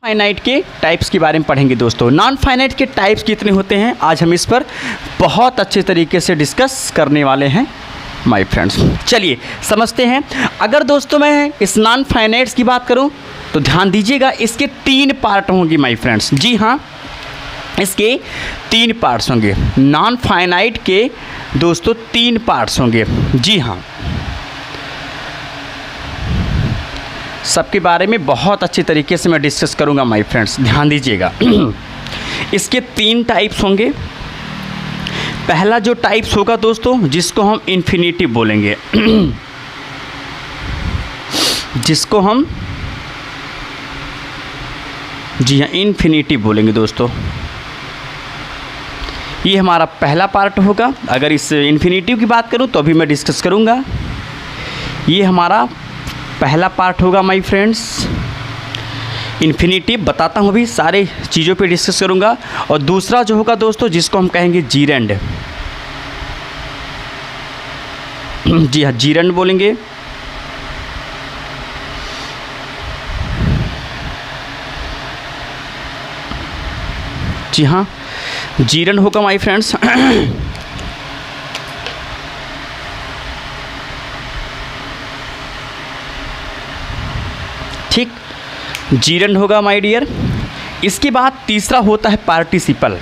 Finite के types के बारे में पढ़ेंगे दोस्तों। नॉन फाइनाइट के टाइप्स कितने होते हैं आज हम इस पर बहुत अच्छे तरीके से डिस्कस करने वाले हैं माय फ्रेंड्स। चलिए समझते हैं। अगर दोस्तों मैं इस नॉन फाइनाइट्स की बात करूं तो ध्यान दीजिएगा, इसके 3 पार्ट होंगे माय फ्रेंड्स। जी हाँ, इसके 3 पार्ट्स होंगे। नॉन फाइनाइट के दोस्तों 3 पार्ट्स होंगे। जी हाँ, सबके बारे में बहुत अच्छे तरीके से मैं डिस्कस करूंगा माय फ्रेंड्स, ध्यान दीजिएगा। इसके 3 टाइप्स होंगे। पहला जो टाइप्स होगा दोस्तों, जिसको हम इन्फिनिटिव बोलेंगे, जिसको हम जी हाँ इन्फिनिटिव बोलेंगे दोस्तों। ये हमारा पहला पार्ट होगा। अगर इस इन्फिनिटिव की बात करूं तो अभी मैं डिस्कस करूंगा। ये हमारा पहला पार्ट होगा माय फ्रेंड्स। इन्फिनिटिव बताता हूँ, अभी सारे चीज़ों पे डिस्कस करूँगा। और दूसरा जो होगा दोस्तों, जिसको हम कहेंगे जीरेंड। जी हाँ, जीरेंड बोलेंगे। जी हाँ, जीरेंड होगा माय फ्रेंड्स। ठीक, जीरेंड होगा माय डियर। इसके बाद तीसरा होता है पार्टिसिपल।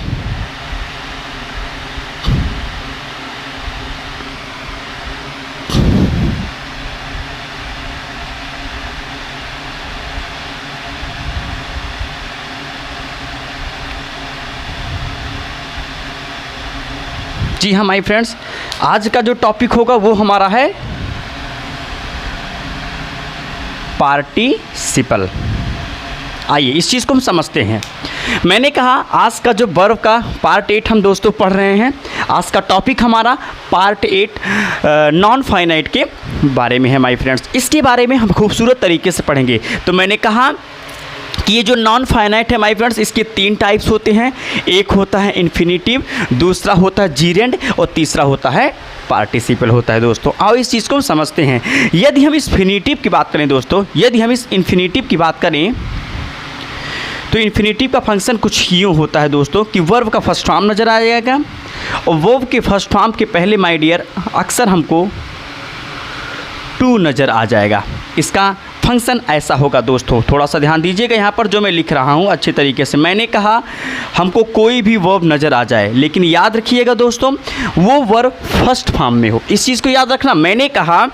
जी हाँ माय फ्रेंड्स, आज का जो टॉपिक होगा वो हमारा है पार्टिसिपल। आइए इस चीज़ को हम समझते हैं। मैंने कहा आज का जो वर्ब का पार्ट 8 हम दोस्तों पढ़ रहे हैं। आज का टॉपिक हमारा पार्ट 8 नॉन फाइनाइट के बारे में है माय फ्रेंड्स। इसके बारे में हम खूबसूरत तरीके से पढ़ेंगे। तो मैंने कहा कि ये जो नॉन फाइनाइट है माय फ्रेंड्स, इसके 3 टाइप्स होते हैं। एक होता है इन्फिनिटिव, दूसरा होता है जीरेंड और तीसरा होता है पार्टिसिपल होता है दोस्तों। आओ इस चीज़ को हम समझते हैं। यदि हम इस इन्फिनिटिव की बात करें दोस्तों, यदि हम इस इन्फिनिटिव की बात करें तो इन्फिनिटिव का फंक्शन कुछ यूँ होता है दोस्तों कि वर्ब का फर्स्ट फॉर्म नज़र आ जाएगा और वर्ब के फर्स्ट फॉर्म के पहले माय डियर अक्सर हमको टू नज़र आ जाएगा। इसका फंक्शन ऐसा होगा दोस्तों। थोड़ा सा ध्यान दीजिएगा यहाँ पर जो मैं लिख रहा हूँ अच्छे तरीके से। मैंने कहा हमको कोई भी वर्ब नज़र आ जाए, लेकिन याद रखिएगा दोस्तों वो वर्ब फर्स्ट फॉर्म में हो। इस चीज़ को याद रखना। मैंने कहा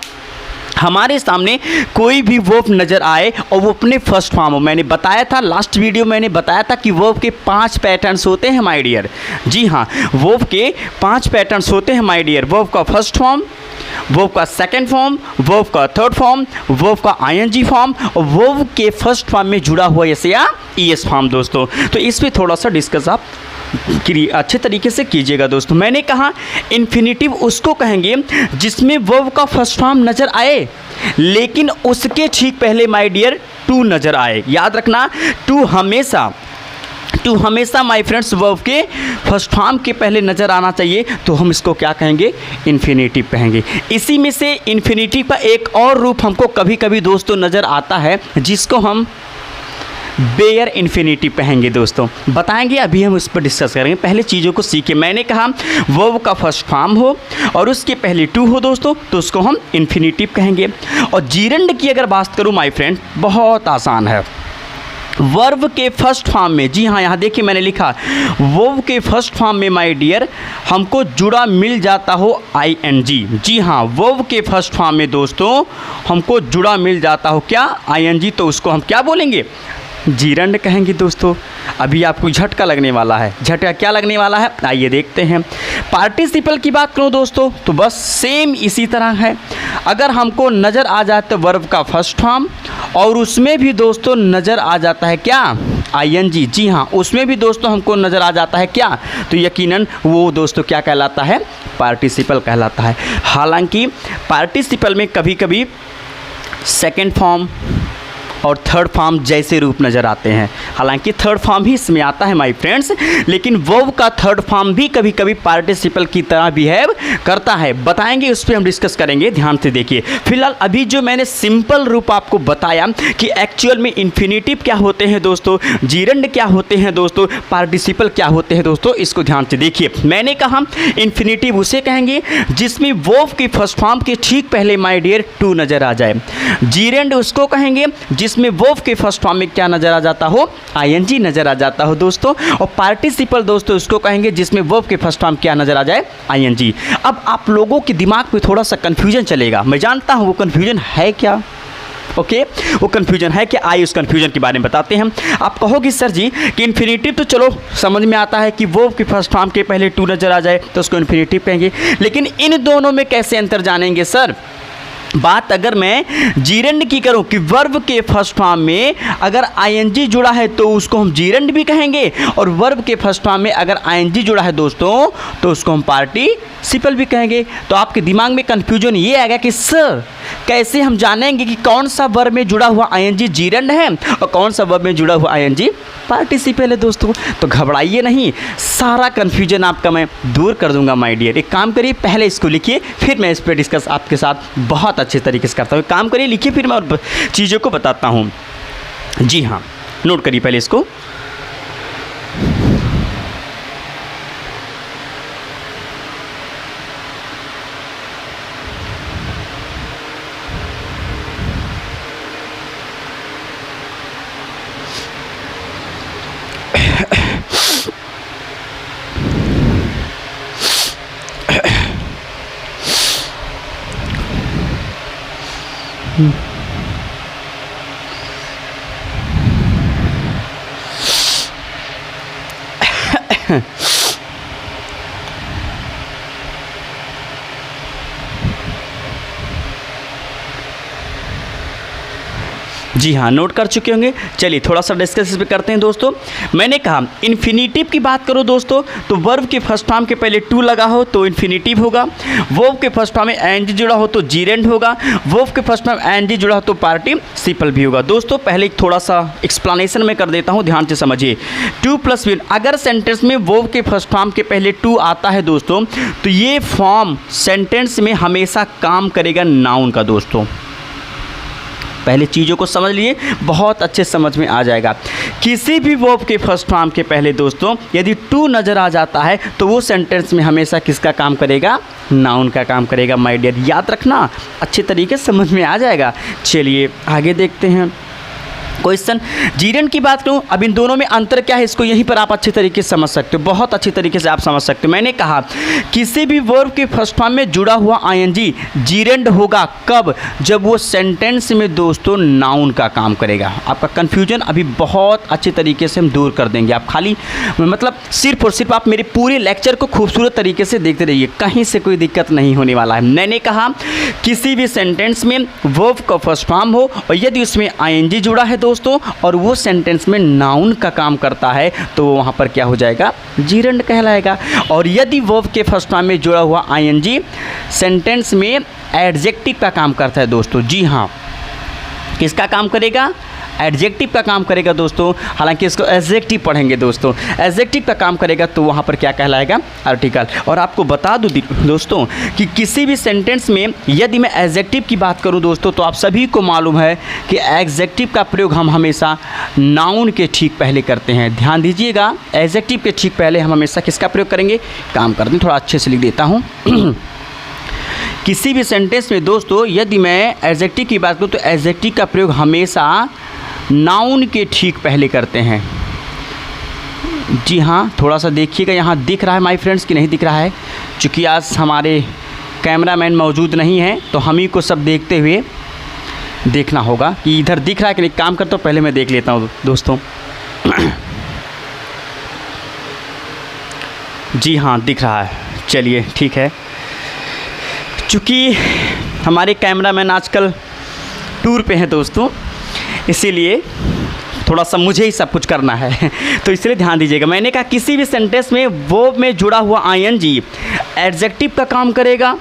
हमारे सामने कोई भी वर्ब नज़र आए और वो अपने फर्स्ट फॉर्म हो। मैंने बताया था, लास्ट वीडियो मैंने बताया था कि वर्ब के 5 पैटर्न्स होते हैं माय डियर। जी हाँ, वर्ब के 5 पैटर्न्स होते हैं माय डियर। वर्ब का फर्स्ट फॉर्म, वर्ब का सेकंड फॉर्म, वर्ब का थर्ड फॉर्म, वर्ब का आईएनजी फॉर्म और वर्ब के फर्स्ट फॉर्म में जुड़ा हुआ एस या ईएस फॉर्म दोस्तों। तो इस पे थोड़ा सा डिस्कस आप अच्छे तरीके से कीजिएगा दोस्तों। मैंने कहा इन्फिनिटिव उसको कहेंगे जिसमें वर्ब का फर्स्ट फॉर्म नज़र आए लेकिन उसके ठीक पहले माय डियर टू नज़र आए। याद रखना, टू हमेशा माय फ्रेंड्स वर्ब के फर्स्ट फॉर्म के पहले नज़र आना चाहिए। तो हम इसको क्या कहेंगे? इन्फिनिटिव कहेंगे। इसी में से इन्फिनिटिव का एक और रूप हमको कभी कभी दोस्तों नज़र आता है जिसको हम बेयर इन्फिनिटिव कहेंगे दोस्तों। बताएंगे, अभी हम उस पर डिस्कस करेंगे। पहले चीज़ों को सीखें। मैंने कहा वर्ब का फर्स्ट फॉर्म हो और उसके पहले टू हो दोस्तों, तो उसको हम इन्फिनिटिव कहेंगे। और जीरेंड की अगर बात करूँ माय फ्रेंड, बहुत आसान है। वर्ब के फर्स्ट फॉर्म में, जी हाँ यहाँ देखिए मैंने लिखा वर्ब के फर्स्ट फॉर्म में माय डियर हमको जुड़ा मिल जाता हो आईएनजी। जी हाँ, वर्ब के फर्स्ट फॉर्म में दोस्तों हमको जुड़ा मिल जाता हो क्या? आईएनजी। तो उसको हम क्या बोलेंगे? जीरेंड कहेंगे दोस्तों। अभी आपको झटका लगने वाला है। झटका क्या लगने वाला है आइए देखते हैं। पार्टिसिपल की बात करूं दोस्तों तो बस सेम इसी तरह है। अगर हमको नज़र आ जाता है वर्ब का फर्स्ट फॉर्म और उसमें भी दोस्तों नज़र आ जाता है क्या? आईएनजी। जी हाँ, उसमें भी दोस्तों हमको नज़र आ जाता है क्या? तो यकीनन वो दोस्तों क्या कहलाता है? पार्टिसिपल कहलाता है। हालांकि पार्टिसिपल में कभी कभी सेकेंड फॉर्म और थर्ड फॉर्म जैसे रूप नज़र आते हैं। हालांकि थर्ड फॉर्म ही इसमें आता है माय फ्रेंड्स, लेकिन वर्ब का थर्ड फॉर्म भी कभी कभी पार्टिसिपल की तरह बिहेव करता है। बताएंगे, उस पर हम डिस्कस करेंगे, ध्यान से देखिए। फिलहाल अभी जो मैंने सिंपल रूप आपको बताया कि एक्चुअल में इन्फिनेटिव क्या होते हैं दोस्तों, जीरंड क्या होते हैं दोस्तों, पार्टिसिपल क्या होते हैं दोस्तों, इसको ध्यान से देखिए। मैंने कहा इन्फिनेटिव उसे कहेंगे जिसमें वर्ब की फर्स्ट फॉर्म के ठीक पहले माय डियर टू नज़र आ जाए। जीरेंड उसको कहेंगे जिसमें वर्ब के फर्स्ट फॉर्म में क्या नज़र आ जाता हो, आईएनजी नज़र आ जाता हो दोस्तों। और पार्टिसिपल दोस्तों उसको कहेंगे जिसमें वर्ब के फर्स्ट फॉर्म क्या नज़र आ जाए, आईएनजी। अब आप लोगों के दिमाग में थोड़ा सा कन्फ्यूजन चलेगा, मैं जानता हूँ वो कन्फ्यूजन है क्या, ओके वो कन्फ्यूजन है कि आइए उस कन्फ्यूजन के बारे में बताते हैं। आप कहोगे सर जी कि इन्फिनेटिव तो चलो समझ में आता है कि वर्ब की फर्स्ट फॉर्म के पहले टू नज़र आ जाए तो उसको इन्फिनेटिव कहेंगे, लेकिन इन दोनों में कैसे अंतर जानेंगे सर। बात अगर मैं जीरेंड की करूं कि वर्ब के फर्स्ट फॉर्म में अगर आईएनजी जुड़ा है तो उसको हम जीरेंड भी कहेंगे, और वर्ब के फर्स्ट फॉर्म में अगर आईएनजी जुड़ा है दोस्तों तो उसको हम पार्टिसिपल भी कहेंगे। तो आपके दिमाग में कन्फ्यूजन ये आएगा कि सर कैसे हम जानेंगे कि कौन सा वर्ब में जुड़ा हुआ आईएनजी जीरेंड है और कौन सा वर्ब में जुड़ा हुआ आईएनजी पार्टिसिपल है दोस्तों। तो घबराइए नहीं, सारा कन्फ्यूजन आपका मैं दूर कर दूंगा माय डियर। एक काम करिए, पहले इसको लिखिए, फिर मैं इस पर डिस्कस आपके साथ बहुत अच्छे तरीके से करता हूँ। काम करिए, लिखिए, फिर मैं और चीज़ों को बताता हूँ। जी हाँ, नोट करिए पहले इसको। जी हाँ, नोट कर चुके होंगे। चलिए थोड़ा सा डिस्कस इस पे करते हैं दोस्तों। मैंने कहा इन्फिनेटिव की बात करो दोस्तों तो वर्ब के फर्स्ट फॉर्म के पहले टू लगा हो तो इन्फिनेटिव होगा, वर्ब के फर्स्ट फॉर्म में एनजी जुड़ा हो तो जीरेंड होगा, वर्ब के फर्स्ट फॉर्म एनजी जुड़ा हो तो पार्टिसिपल भी होगा। दोस्तों पहले थोड़ा सा एक्सप्लेनेशन में कर देता हूँ, ध्यान से समझिए। टू प्लस वन, अगर सेंटेंस में वर्ब के फर्स्ट फॉर्म के पहले टू आता है दोस्तों तो ये फॉर्म सेंटेंस में हमेशा काम करेगा नाउन का दोस्तों। पहले चीज़ों को समझ लिए, बहुत अच्छे समझ में आ जाएगा। किसी भी वर्ब के फर्स्ट फॉर्म के पहले दोस्तों यदि टू नज़र आ जाता है तो वो सेंटेंस में हमेशा किसका काम करेगा, नाउन का काम करेगा माय डियर। याद रखना, अच्छे तरीके से समझ में आ जाएगा। चलिए आगे देखते हैं क्वेश्चन। जीरेंड की बात करूं, अब इन दोनों में अंतर क्या है इसको यहीं पर आप अच्छे तरीके से समझ सकते हो, बहुत अच्छी तरीके से आप समझ सकते हो। मैंने कहा किसी भी वर्ब के फर्स्ट फॉर्म में जुड़ा हुआ आईएनजी जीरेंड होगा कब, जब वो सेंटेंस में दोस्तों नाउन का काम करेगा। आपका कन्फ्यूजन अभी बहुत अच्छे तरीके से हम दूर कर देंगे। आप खाली मतलब सिर्फ और सिर्फ आप मेरे पूरे लेक्चर को खूबसूरत तरीके से देखते रहिए, कहीं से कोई दिक्कत नहीं होने वाला है। मैंने कहा किसी भी सेंटेंस में वर्ब का फर्स्ट फॉर्म हो और यदि उसमें आईएनजी जुड़ा है दोस्तों और वो सेंटेंस में नाउन का काम करता है तो वहाँ पर क्या हो जाएगा, जीरेंड कहलाएगा। और यदि वर्ब के फर्स्ट फॉर्म में जुड़ा हुआ आईएनजी सेंटेंस में एडजेक्टिव का काम करता है दोस्तों। जी हाँ, किसका काम करेगा, एडजेक्टिव का काम करेगा दोस्तों। हालांकि इसको एडजेक्टिव पढ़ेंगे दोस्तों, एडजेक्टिव का काम करेगा तो वहाँ पर क्या कहलाएगा, आर्टिकल। और आपको बता दूँ दोस्तों कि किसी भी सेंटेंस में यदि मैं एडजेक्टिव की बात करूँ दोस्तों तो आप सभी को मालूम है कि एडजेक्टिव का प्रयोग हम हमेशा नाउन के ठीक पहले करते हैं। ध्यान दीजिएगा, एडजेक्टिव के ठीक पहले हम हमेशा किसका प्रयोग करेंगे, काम करते हैं। थोड़ा अच्छे से लिख देता हूँ। किसी भी सेंटेंस में दोस्तों यदि मैं एडजेक्टिव की बात करूँ तो एडजेक्टिव का प्रयोग हमेशा नाउन के ठीक पहले करते हैं। जी हाँ, थोड़ा सा देखिएगा, यहाँ दिख रहा है माय फ्रेंड्स कि नहीं दिख रहा है। चूँकि आज हमारे कैमरामैन मौजूद नहीं हैं तो हम ही को सब देखते हुए देखना होगा कि इधर दिख रहा है कि नहीं। काम करता हूँ, पहले मैं देख लेता हूँ दोस्तों। जी हाँ, दिख रहा है। चलिए ठीक है, चूँकि हमारे कैमरामैन आजकल टूर पे हैं दोस्तों, इसीलिए थोड़ा सा मुझे ही सब कुछ करना है तो इसलिए ध्यान दीजिएगा। मैंने कहा किसी भी सेंटेंस में वर्ब में जुड़ा हुआ आईएनजी एडजेक्टिव का काम करेगा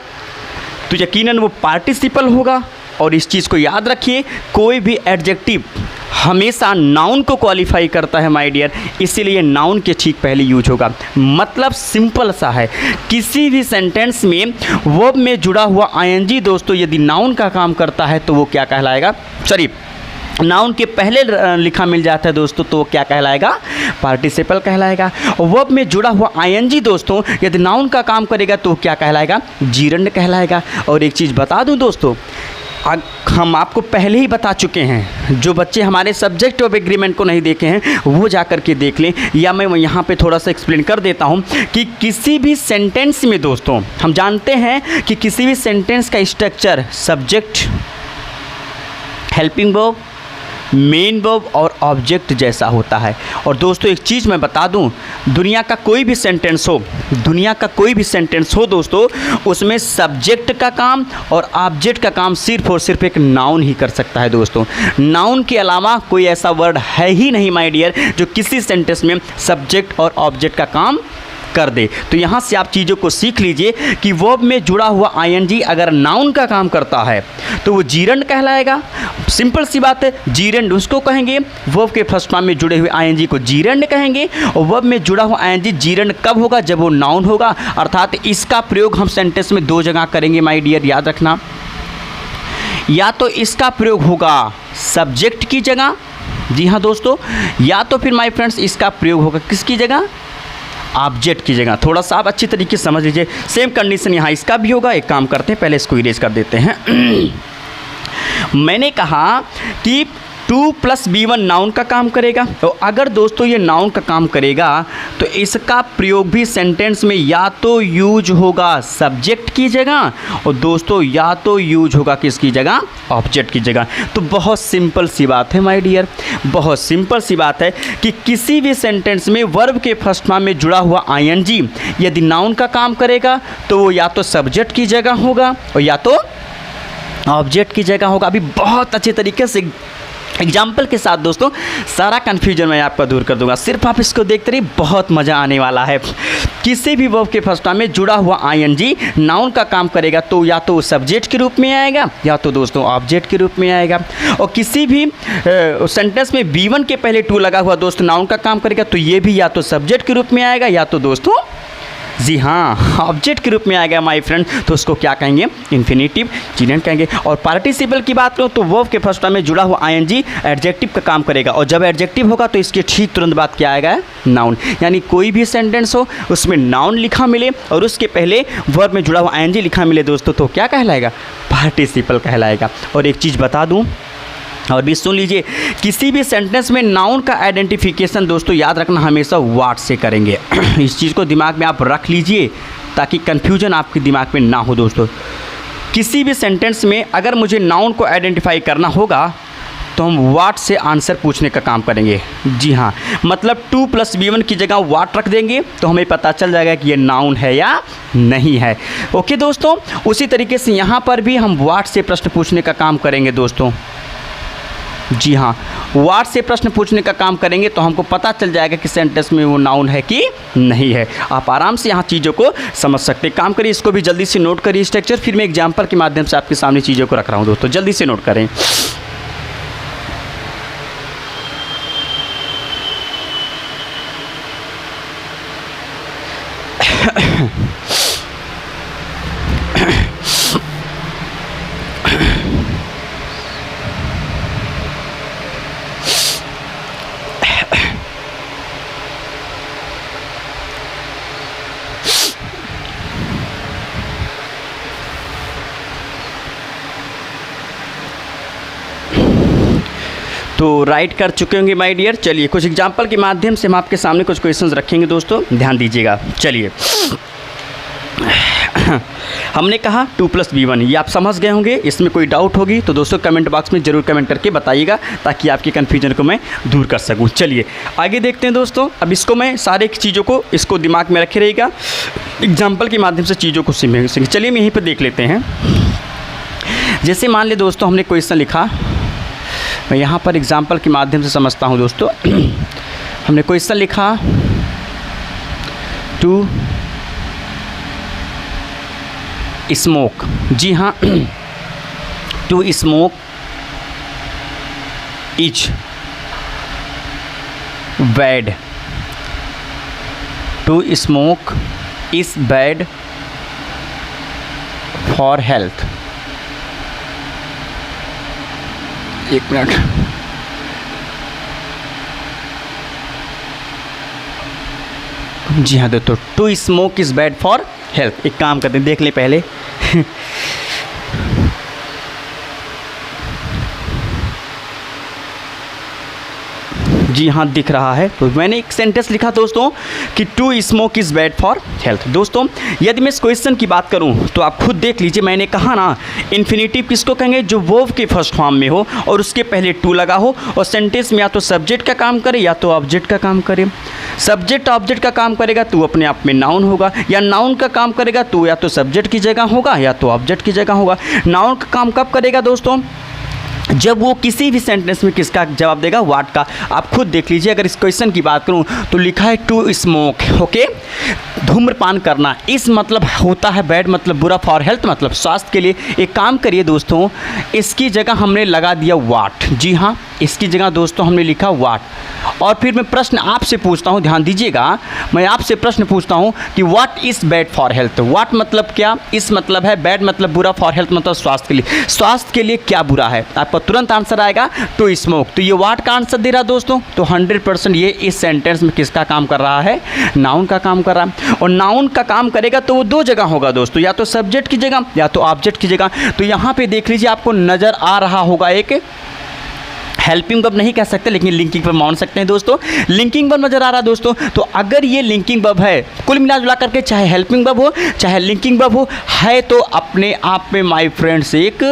तो यकीनन वो पार्टिसिपल होगा। और इस चीज़ को याद रखिए, कोई भी एडजेक्टिव हमेशा नाउन को क्वालिफाई करता है माय डियर, इसीलिए नाउन के ठीक पहले यूज होगा। मतलब सिंपल सा है, किसी भी सेंटेंस में वर्ब में जुड़ा हुआ आईएनजी दोस्तों यदि नाउन का काम करता है तो वो क्या कहलाएगा, सॉरी नाउन के पहले लिखा मिल जाता है दोस्तों तो वो क्या कहलाएगा, पार्टिसिपल कहलाएगा। और वर्ब में जुड़ा हुआ आईएनजी दोस्तों यदि नाउन का काम करेगा तो क्या कहलाएगा, जीरंड कहलाएगा। और एक चीज़ बता दूं दोस्तों, हम आपको पहले ही बता चुके हैं, जो बच्चे हमारे सब्जेक्ट ऑफ एग्रीमेंट को नहीं देखे हैं वो जा कर के देख लें, या मैं यहाँ पे थोड़ा सा एक्सप्लेन कर देता हूँ कि किसी भी सेंटेंस में दोस्तों हम जानते हैं कि किसी भी सेंटेंस का structure subject, helping verb, main verb और ऑब्जेक्ट जैसा होता है। और दोस्तों एक चीज़ मैं बता दूं, दुनिया का कोई भी सेंटेंस हो दोस्तों, उसमें सब्जेक्ट का काम और ऑब्जेक्ट का काम सिर्फ और सिर्फ एक नाउन ही कर सकता है दोस्तों। नाउन के अलावा कोई ऐसा वर्ड है ही नहीं माय डियर जो किसी सेंटेंस में सब्जेक्ट और ऑब्जेक्ट का काम कर दे। तो यहाँ से आप चीज़ों को सीख लीजिए कि वर्ब में जुड़ा हुआ आईएनजी अगर नाउन का काम करता है तो वो जीरंड कहलाएगा। सिंपल सी बात है, जीरंड उसको कहेंगे, वर्ब के फर्स्ट फॉर्म में जुड़े हुए आईएनजी को जीरंड कहेंगे। और वर्ब में जुड़ा हुआ आईएनजी जीरंड कब होगा, जब वो नाउन होगा। अर्थात इसका प्रयोग हम सेंटेंस में दो जगह करेंगे माय डियर, याद रखना। या तो इसका प्रयोग होगा सब्जेक्ट की जगह, जी हाँ दोस्तों, या तो फिर माय फ्रेंड्स इसका प्रयोग होगा किसकी जगह, ऑब्जेक्ट की जगह। थोड़ा सा आप अच्छी तरीके से समझ लीजिए। सेम कंडीशन यहाँ इसका भी होगा। एक काम करते हैं, पहले इसको इरेज कर देते हैं। मैंने कहा कि 2 + B1 नाउन का काम करेगा। तो अगर दोस्तों ये नाउन का काम करेगा तो इसका प्रयोग भी सेंटेंस में या तो यूज होगा सब्जेक्ट की जगह और दोस्तों या तो यूज होगा किसकी जगह, ऑब्जेक्ट की जगह। तो बहुत सिंपल सी बात है माय डियर, बहुत सिंपल सी बात है कि किसी भी सेंटेंस में वर्ब के फर्स्ट फॉर्म में जुड़ा हुआ आईएनजी यदि नाउन का काम करेगा तो वो या तो सब्जेक्ट की जगह होगा और या तो ऑब्जेक्ट की जगह होगा। अभी बहुत अच्छे तरीके से एग्जाम्पल के साथ दोस्तों सारा कन्फ्यूजन मैं आपका दूर कर दूंगा। सिर्फ आप इसको देखते रहिए, बहुत मज़ा आने वाला है। किसी भी वर्ब के फर्स्ट फॉर्म में जुड़ा हुआ आईएनजी नाउन का काम करेगा तो या तो सब्जेक्ट के रूप में आएगा या तो दोस्तों ऑब्जेक्ट के रूप में आएगा। और किसी भी सेंटेंस में B1 के पहले टू लगा हुआ दोस्तों नाउन का काम करेगा तो ये भी या तो सब्जेक्ट के रूप में आएगा या तो दोस्तों, जी हाँ, ऑब्जेक्ट के रूप में आएगा माय फ्रेंड। तो उसको क्या कहेंगे, इन्फिनेटिव जीरेंट कहेंगे। और पार्टिसिपल की बात करूँ तो वर्ब के फर्स्ट फॉर्म में जुड़ा हुआ आईएनजी एडजेक्टिव का काम करेगा और जब एडजेक्टिव होगा तो इसके ठीक तुरंत बाद क्या आएगा, नाउन। यानी कोई भी सेंटेंस हो उसमें नाउन लिखा मिले और उसके पहले वर्ब में जुड़ा हुआ आईएनजी लिखा मिले दोस्तों तो क्या कहलाएगा, पार्टिसिपल कहलाएगा। और एक चीज़ बता दूँ और भी सुन लीजिए, किसी भी सेंटेंस में नाउन का आइडेंटिफिकेशन दोस्तों याद रखना हमेशा व्हाट से करेंगे। इस चीज़ को दिमाग में आप रख लीजिए ताकि कन्फ्यूजन आपके दिमाग में ना हो दोस्तों। किसी भी सेंटेंस में अगर मुझे नाउन को आइडेंटिफाई करना होगा तो हम व्हाट से आंसर पूछने का काम करेंगे। जी हाँ, मतलब 2 + B1 की जगह व्हाट रख देंगे तो हमें पता चल जाएगा कि ये नाउन है या नहीं है। ओके दोस्तों, उसी तरीके से यहाँ पर भी हम व्हाट से प्रश्न पूछने का काम करेंगे दोस्तों। जी हाँ, व्हाट से प्रश्न पूछने का काम करेंगे तो हमको पता चल जाएगा कि सेंटेंस में वो नाउन है कि नहीं है। आप आराम से यहाँ चीज़ों को समझ सकते हैं। काम करिए, इसको भी जल्दी से नोट करिए स्ट्रक्चर, फिर मैं एग्जाम्पल के माध्यम से आपके सामने चीज़ों को रख रहा हूँ दोस्तों, जल्दी से नोट करें। तो राइट कर चुके होंगे माय डियर। चलिए कुछ एग्जांपल के माध्यम से हम आपके सामने कुछ क्वेश्चंस रखेंगे दोस्तों, ध्यान दीजिएगा। चलिए हमने कहा 2 + B1, ये आप समझ गए होंगे। इसमें कोई डाउट होगी तो दोस्तों कमेंट बॉक्स में ज़रूर कमेंट करके बताइएगा ताकि आपकी कन्फ्यूजन को मैं दूर कर सकूं। चलिए आगे देखते हैं दोस्तों। अब इसको मैं सारे चीज़ों को इसको दिमाग में रखे रहेगा, एग्जाम्पल के माध्यम से चीज़ों को समझेंगे। चलिए हम यहीं पर देख लेते हैं। जैसे मान ले दोस्तों हमने क्वेश्चन लिखा, मैं यहाँ पर एग्जाम्पल के माध्यम से समझता हूँ दोस्तों। हमने क्वेश्चन लिखा 2 स्मोक, जी हाँ to smoke is bad, to smoke is bad for health. एक मिनट, जी हाँ दोस्तों, to smoke is bad for health. एक काम करते हैं, देख ले पहले जी हाँ दिख रहा है। तो मैंने एक सेंटेंस लिखा दोस्तों कि to smoke is bad for health. दोस्तों यदि मैं इस क्वेश्चन की बात करूं तो आप खुद देख लीजिए, मैंने कहा ना इन्फिनिटिव किसको कहेंगे, जो वर्ब के फर्स्ट फॉर्म में हो और उसके पहले टू लगा हो और सेंटेंस में या तो सब्जेक्ट का काम करे या तो ऑब्जेक्ट का काम करे। सब्जेक्ट ऑब्जेक्ट का काम करेगा तो अपने आप में नाउन होगा, या नाउन का काम करेगा तो या तो सब्जेक्ट की जगह होगा या तो ऑब्जेक्ट की जगह होगा। नाउन का काम कब करेगा दोस्तों, जब वो किसी भी सेंटेंस में किसका जवाब देगा, व्हाट का। आप खुद देख लीजिए, अगर इस क्वेश्चन की बात करूं तो लिखा है टू स्मोक, ओके, धूम्रपान करना। इस मतलब होता है बैड, मतलब बुरा, फॉर हेल्थ मतलब स्वास्थ्य के लिए। एक काम करिए दोस्तों, इसकी जगह हमने लगा दिया व्हाट। जी हाँ, इसकी जगह दोस्तों हमने लिखा व्हाट। और फिर मैं प्रश्न आपसे पूछता हूँ, ध्यान दीजिएगा, मैं आपसे प्रश्न पूछता हूँ कि what is bad for health. What मतलब क्या, इस मतलब है बैड मतलब बुरा, फॉर हेल्थ मतलब स्वास्थ्य के लिए। स्वास्थ्य के लिए क्या बुरा है, आपका तुरंत आंसर आएगा टू स्मोक। तो ये व्हाट का आंसर दे रहा दोस्तों, तो 100% ये इस सेंटेंस में किसका काम कर रहा है, नाउन का काम कर रहा है। और नाउन का काम करेगा तो वो दो जगह होगा दोस्तों, या तो सब्जेक्ट की जगह या तो ऑब्जेक्ट की जगह। तो यहाँ पे देख लीजिए, आपको नज़र आ रहा होगा एक हेल्पिंग वर्ब नहीं कह सकते लेकिन लिंकिंग वर्ब मान सकते हैं दोस्तों। लिंकिंग वर्ब नजर आ रहा है दोस्तों। तो अगर ये लिंकिंग वर्ब है, कुल मिला जुला करके चाहे हेल्पिंग वर्ब हो चाहे लिंकिंग वर्ब हो, है तो अपने आप में माय फ्रेंड्स एक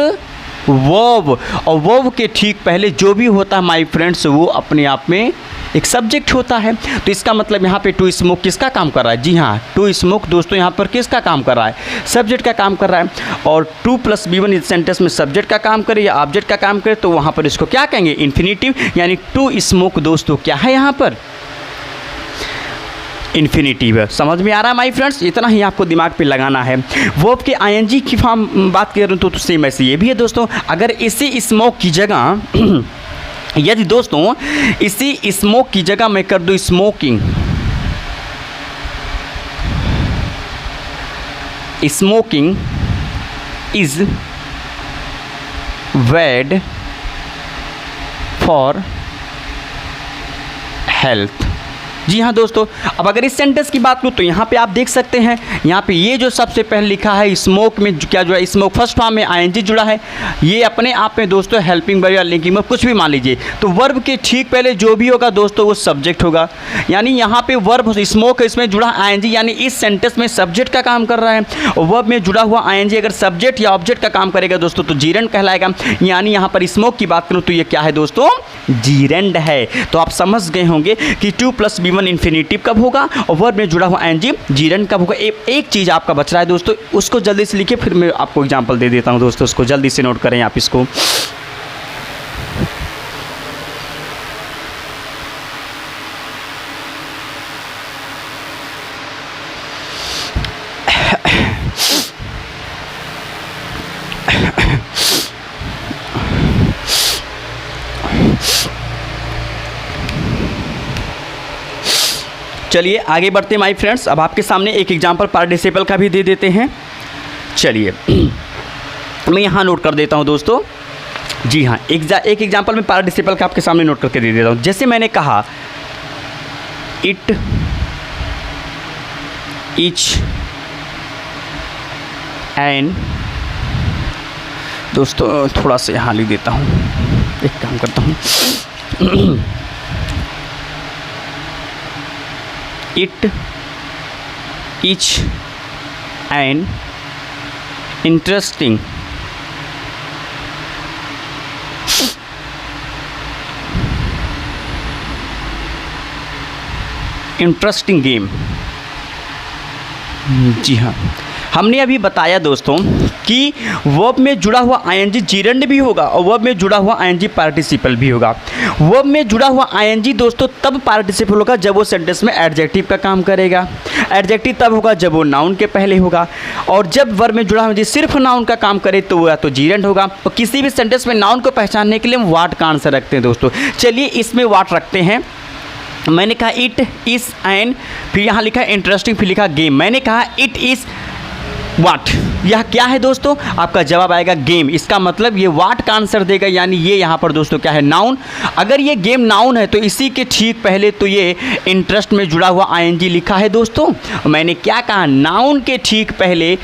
वर्ब, और वर्ब के ठीक पहले जो भी होता है माय फ्रेंड्स वो अपने आप में एक सब्जेक्ट होता है। तो इसका मतलब यहाँ पे टू स्मोक किसका काम कर रहा है, जी हाँ, टू स्मोक दोस्तों यहाँ पर किसका काम कर रहा है, सब्जेक्ट का काम कर रहा है। और टू प्लस B1 इस सेंटेंस में सब्जेक्ट का काम करे या ऑब्जेक्ट का काम करे तो वहाँ पर इसको क्या कहेंगे, इन्फिनिटिव, यानी टू स्मोक दोस्तों क्या है यहाँ पर, इन्फिनिटिव है। समझ में आ रहा है माय फ्रेंड्स, इतना ही आपको दिमाग पे लगाना है। वर्ब के ING की फॉर्म बात करें तो सेम ऐसे ये भी है दोस्तों। अगर इसी स्मोक की जगह यदि दोस्तों इसी स्मोक की जगह मैं कर दूं smoking, smoking is bad for health. जी हाँ दोस्तों, अब अगर इस सेंटेंस की बात करूँ तो यहाँ पे आप देख सकते हैं, यहाँ पे ये जो सबसे पहले लिखा है स्मोक में क्या जो है, स्मोक फर्स्ट फॉर्म में ING जुड़ा है, ये अपने आप में दोस्तों हेल्पिंग वर्ब या लिंकिंग वर्ब कुछ भी मान लीजिए। तो वर्ब के ठीक पहले जो भी होगा दोस्तों वो सब्जेक्ट होगा, यानी यहाँ पे वर्ब स्मोक इसमें जुड़ा ING, यानी इस सेंटेंस में सब्जेक्ट का काम कर रहा है। और वर्ब में जुड़ा हुआ ING अगर सब्जेक्ट या ऑब्जेक्ट का काम करेगा दोस्तों तो जीरेंड कहलाएगा। यानी यहाँ पर स्मोक की बात करूँ तो ये क्या है दोस्तों, जीरेंड है। तो आप समझ गए होंगे कि टू प्लस B1 इन्फिनिटिव कब होगा और वर्ब में जुड़ा हुआ ING जीरेंड कब होगा। एक चीज़ आपका बच रहा है दोस्तों, उसको जल्दी से लिखिए, फिर मैं आपको एग्जांपल दे देता हूं दोस्तों, उसको जल्दी से नोट करें आप इसको। चलिए आगे बढ़ते हैं माय फ्रेंड्स। अब आपके सामने एक एग्जांपल पार्टिसिपल का भी दे देते हैं। चलिए मैं यहाँ नोट कर देता हूँ दोस्तों। जी हाँ, एक एग्जांपल में पार्टिसिपल का आपके सामने नोट करके दे देता हूँ। जैसे मैंने कहा इट इच एन, दोस्तों थोड़ा सा यहाँ लिख देता हूँ, एक काम करता हूँ It is an interesting game. जी हाँ, हमने अभी बताया दोस्तों कि वर्ब में जुड़ा हुआ आईएनजी जीरेंड भी होगा और वर्ब में जुड़ा हुआ आईएनजी पार्टिसिपल भी होगा। वर्ब में जुड़ा हुआ आईएनजी दोस्तों तब पार्टिसिपल होगा जब वो सेंटेंस में एडजेक्टिव का काम करेगा। एडजेक्टिव तब होगा जब वो नाउन के पहले होगा, और जब वर्ब में जुड़ा हुआ सिर्फ नाउन का काम करे तो वो या तो जीरेंड होगा। और किसी भी सेंटेंस में नाउन को पहचानने के लिए हम वाट का आंसर रखते हैं दोस्तों। चलिए इसमें वाट रखते हैं। मैंने कहा इट इज़ एन, फिर यहाँ लिखा इंटरेस्टिंग, फिर लिखा गेम। मैंने कहा इट इज़ वाट, यह क्या है दोस्तों? आपका जवाब आएगा गेम। इसका मतलब ये वाट का आंसर देगा, यानी ये यहाँ पर दोस्तों क्या है? नाउन। अगर ये गेम नाउन है तो इसी के ठीक पहले तो ये इंटरेस्ट में जुड़ा हुआ आईएनजी लिखा है दोस्तों। मैंने क्या कहा? नाउन के ठीक पहले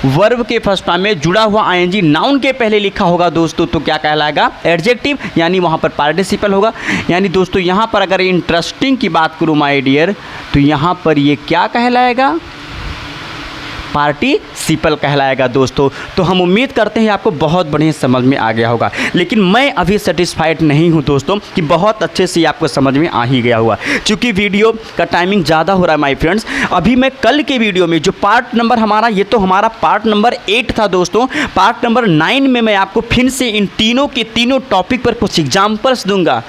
वर्ब के फर्स्ट फॉर्म में जुड़ा हुआ आईएनजी नाउन के पहले लिखा होगा दोस्तों, तो क्या कहलाएगा? एडजेक्टिव, यानी वहाँ पर पार्टिसिपल होगा। यानी दोस्तों यहाँ पर अगर इंटरेस्टिंग की बात करूँ माय डियर, तो यहाँ पर ये क्या कहलाएगा? पार्टिसिपल कहलाएगा दोस्तों। तो हम उम्मीद करते हैं आपको बहुत बढ़िया समझ में आ गया होगा, लेकिन मैं अभी सेटिस्फाइड नहीं हूं दोस्तों कि बहुत अच्छे से आपको समझ में आ ही गया हुआ, क्योंकि वीडियो का टाइमिंग ज़्यादा हो रहा है माय फ्रेंड्स। अभी मैं कल के वीडियो में जो पार्ट नंबर हमारा, ये तो हमारा पार्ट नंबर 8 था दोस्तों। पार्ट नंबर 9 में मैं आपको फिर से इन तीनों के तीनों टॉपिक पर कुछ एग्जाम्पल्स दूंगा।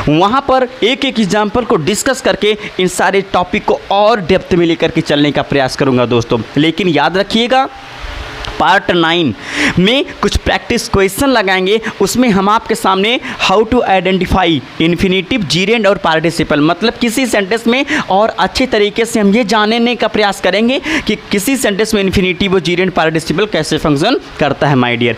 वहाँ पर एक एक एग्जाम्पल को डिस्कस करके इन सारे टॉपिक को और डेप्थ में लेकर के चलने का प्रयास करूँगा दोस्तों। लेकिन याद रखिएगा, पार्ट 9 में कुछ प्रैक्टिस क्वेश्चन लगाएंगे। उसमें हम आपके सामने how to identify infinitive, gerund और पार्टिसिपल, मतलब किसी सेंटेंस में और अच्छे तरीके से हम ये जानने का प्रयास करेंगे कि किसी सेंटेंस में इन्फिनेटिव और जीरेंड पार्टिसिपल कैसे फंक्शन करता है माय डियर।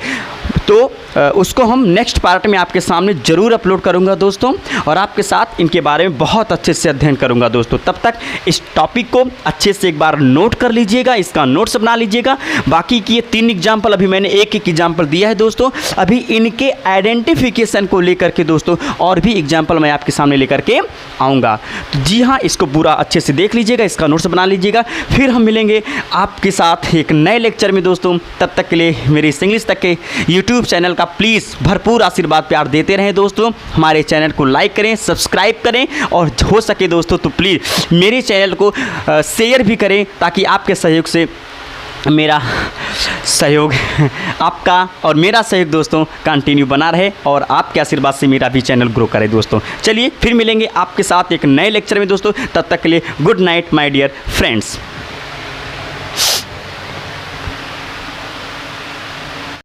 तो उसको हम नेक्स्ट पार्ट में आपके सामने ज़रूर अपलोड करूंगा दोस्तों, और आपके साथ इनके बारे में बहुत अच्छे से अध्ययन करूंगा दोस्तों। तब तक इस टॉपिक को अच्छे से एक बार नोट कर लीजिएगा, इसका नोट्स बना लीजिएगा। बाकी की ये 3 एग्जाम्पल, अभी मैंने एक एग्जाम्पल दिया है दोस्तों। अभी इनके आइडेंटिफिकेशन को लेकर के दोस्तों और भी एग्जाम्पल मैं आपके सामने लेकर के आऊँगा। तो जी हाँ, इसको पूरा अच्छे से देख लीजिएगा, इसका नोट्स बना लीजिएगा। फिर हम मिलेंगे आपके साथ एक नए लेक्चर में दोस्तों। तब तक के लिए मेरे इंग्लिश तक के यूट्यूब चैनल का प्लीज़ भरपूर आशीर्वाद प्यार देते रहें दोस्तों। हमारे चैनल को लाइक करें, सब्सक्राइब करें, और हो सके दोस्तों तो प्लीज़ मेरे चैनल को शेयर भी करें, ताकि आपके सहयोग से मेरा सहयोग आपका और मेरा सहयोग दोस्तों कंटिन्यू बना रहे, और आपके आशीर्वाद से मेरा भी चैनल ग्रो करे दोस्तों। चलिए फिर मिलेंगे आपके साथ एक नए लेक्चर में दोस्तों। तब तक के लिए good night my dear friends.